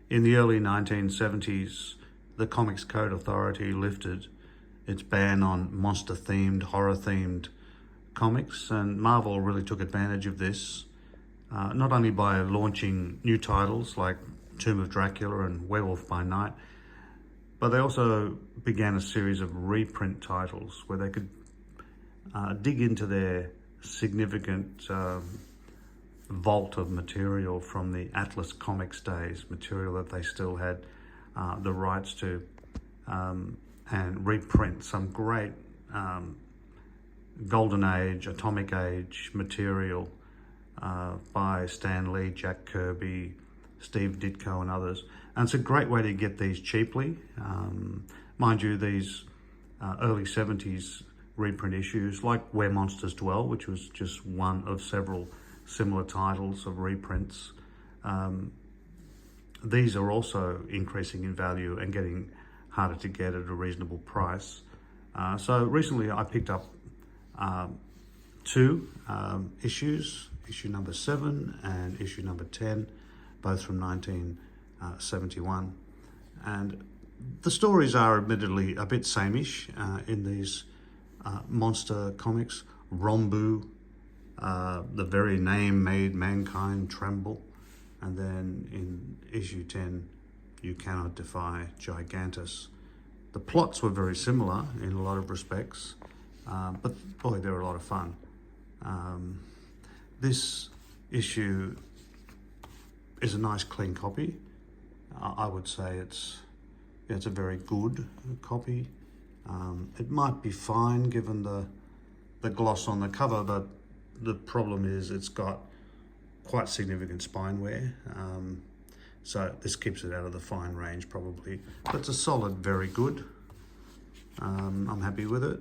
In the early 1970s, the Comics Code Authority lifted its ban on monster-themed, horror-themed comics, and Marvel really took advantage of this, not only by launching new titles like Tomb of Dracula and Werewolf by Night, but they also began a series of reprint titles where they could dig into their significant vault of material from the Atlas Comics days, material that they still had the rights to, and reprint some great Golden Age, Atomic Age material by Stan Lee, Jack Kirby, Steve Ditko and others. And it's a great way to get these cheaply. Mind you, these early 70s reprint issues, like Where Monsters Dwell, which was just one of several similar titles of reprints, these are also increasing in value and getting harder to get at a reasonable price. So recently I picked up two issues, issue number 7 and issue number 10, both from 1971. And the stories are admittedly a bit sameish in these monster comics. Rombu, the very name made mankind tremble. And then in issue 10, You Cannot Defy Gigantus. The plots were very similar in a lot of respects, but boy, they were a lot of fun. This issue is a nice clean copy. I would say it's a very good copy. It might be fine given the gloss on the cover, but the problem is it's got quite significant spine wear. So this keeps it out of the fine range probably, but it's a solid, very good. I'm happy with it.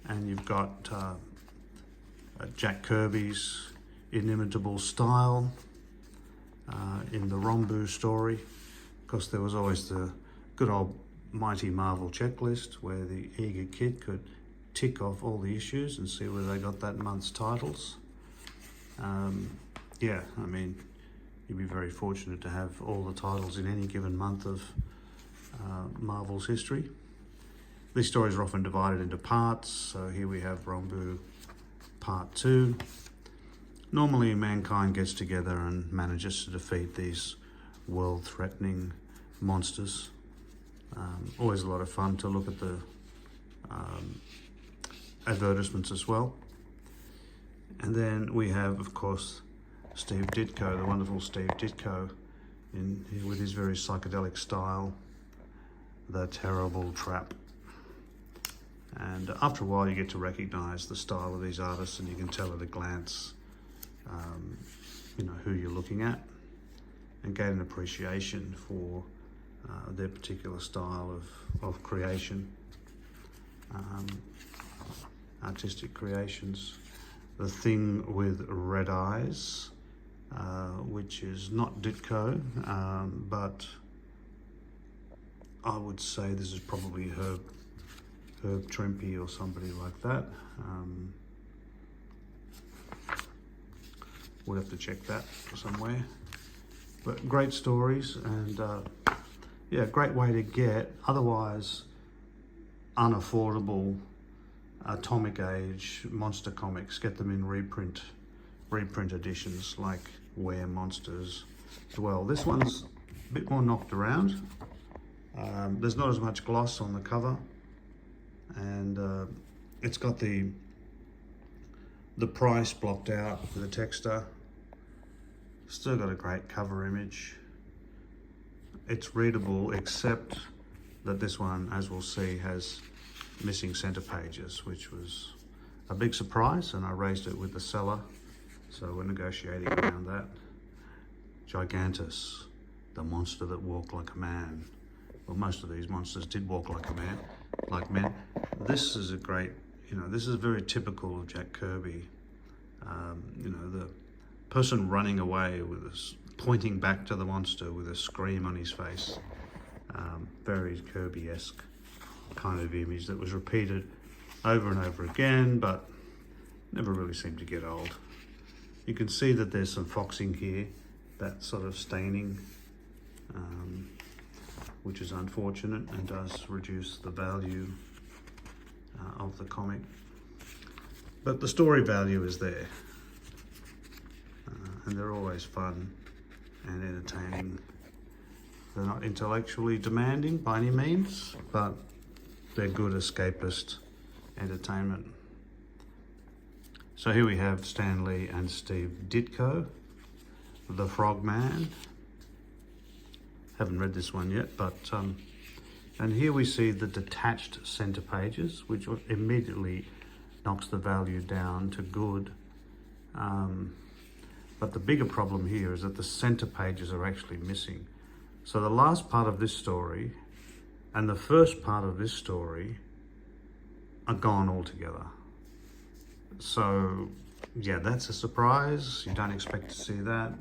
And you've got Jack Kirby's inimitable style in the Rombu story. Of course, there was always the good old mighty Marvel checklist where the eager kid could tick off all the issues and see where they got that month's titles. Yeah, I mean, you'd be very fortunate to have all the titles in any given month of Marvel's history. These stories are often divided into parts, so here we have Rombu Part 2. Normally, mankind gets together and manages to defeat these world-threatening monsters. Always a lot of fun to look at the advertisements as well. And then we have, of course, Steve Ditko, the wonderful Steve Ditko, with his very psychedelic style, The Terrible Trap. And after a while you get to recognize the style of these artists, and you can tell at a glance who you're looking at, and gain an appreciation for their particular style of creation, artistic creations. The Thing with Red Eyes, which is not Ditko, but I would say this is probably Herb Trimpe or somebody like that. We'll have to check that somewhere. But great stories, and yeah, great way to get otherwise unaffordable Atomic Age monster comics. Get them in reprint editions like Where Monsters Dwell. This one's a bit more knocked around. There's not as much gloss on the cover, and it's got the price blocked out with a texter. Still got a great cover image. It's readable, except that this one, as we'll see, has missing center pages, which was a big surprise, and I raised it with the seller, so we're negotiating around that. Gigantus, the monster that walked like a man. Well, most of these monsters did walk like men. This is a great, this is very typical of Jack Kirby. The person running away pointing back to the monster with a scream on his face. Very Kirby-esque kind of image that was repeated over and over again, but never really seemed to get old. You can see that there's some foxing here, that sort of staining which is unfortunate and does reduce the value of the comic. But the story value is there, and they're always fun and entertaining. They're not intellectually demanding by any means, but they're good escapist entertainment. So here we have Stan Lee and Steve Ditko, The Frogman. Haven't read this one yet, but and here we see the detached center pages, which immediately knocks the value down to good. But the bigger problem here is that the center pages are actually missing. So the last part of this story and the first part of this story are gone altogether. So yeah, that's a surprise. You don't expect to see that.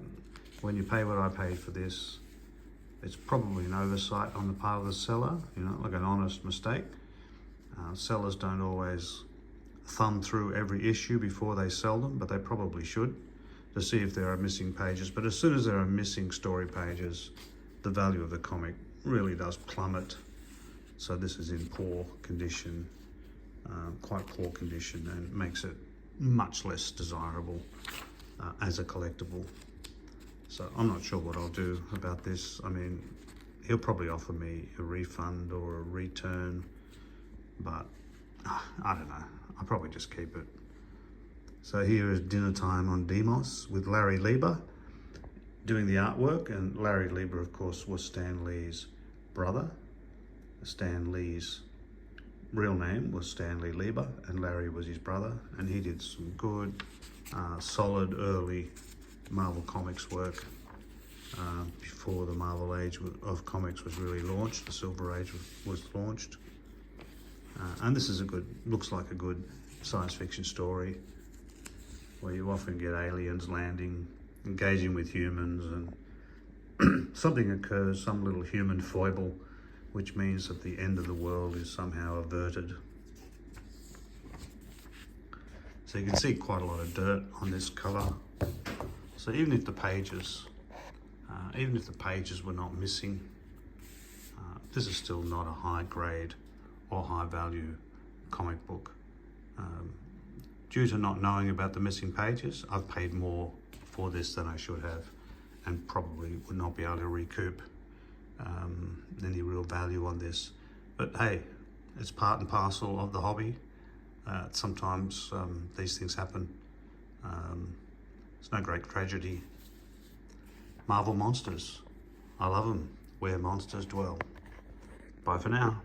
When you pay what I paid for this, it's probably an oversight on the part of the seller, like an honest mistake. Sellers don't always thumb through every issue before they sell them, but they probably should, to see if there are missing pages. But as soon as there are missing story pages, the value of the comic really does plummet. So this is in poor condition, quite poor condition, and makes it much less desirable as a collectible. So I'm not sure what I'll do about this. I mean, he'll probably offer me a refund or a return, but I don't know. I'll probably just keep it. So here is Dinner Time on Demos with Larry Lieber doing the artwork, and Larry Lieber, of course, was Stan Lee's brother. Stan Lee's real name was Stanley Lieber, and Larry was his brother, and he did some good, solid early Marvel Comics work before the Marvel Age of Comics was really launched. The Silver Age was launched, and this is looks like a good science fiction story where you often get aliens landing, engaging with humans, and something occurs, some little human foible, which means that the end of the world is somehow averted. So you can see quite a lot of dirt on this cover. So even if the pages were not missing, this is still not a high grade or high value comic book. Due to not knowing about the missing pages, I've paid more for this than I should have, and probably would not be able to recoup any real value on this. But hey, it's part and parcel of the hobby. Sometimes these things happen. It's no great tragedy. Marvel Monsters. I love them. Where monsters dwell. Bye for now.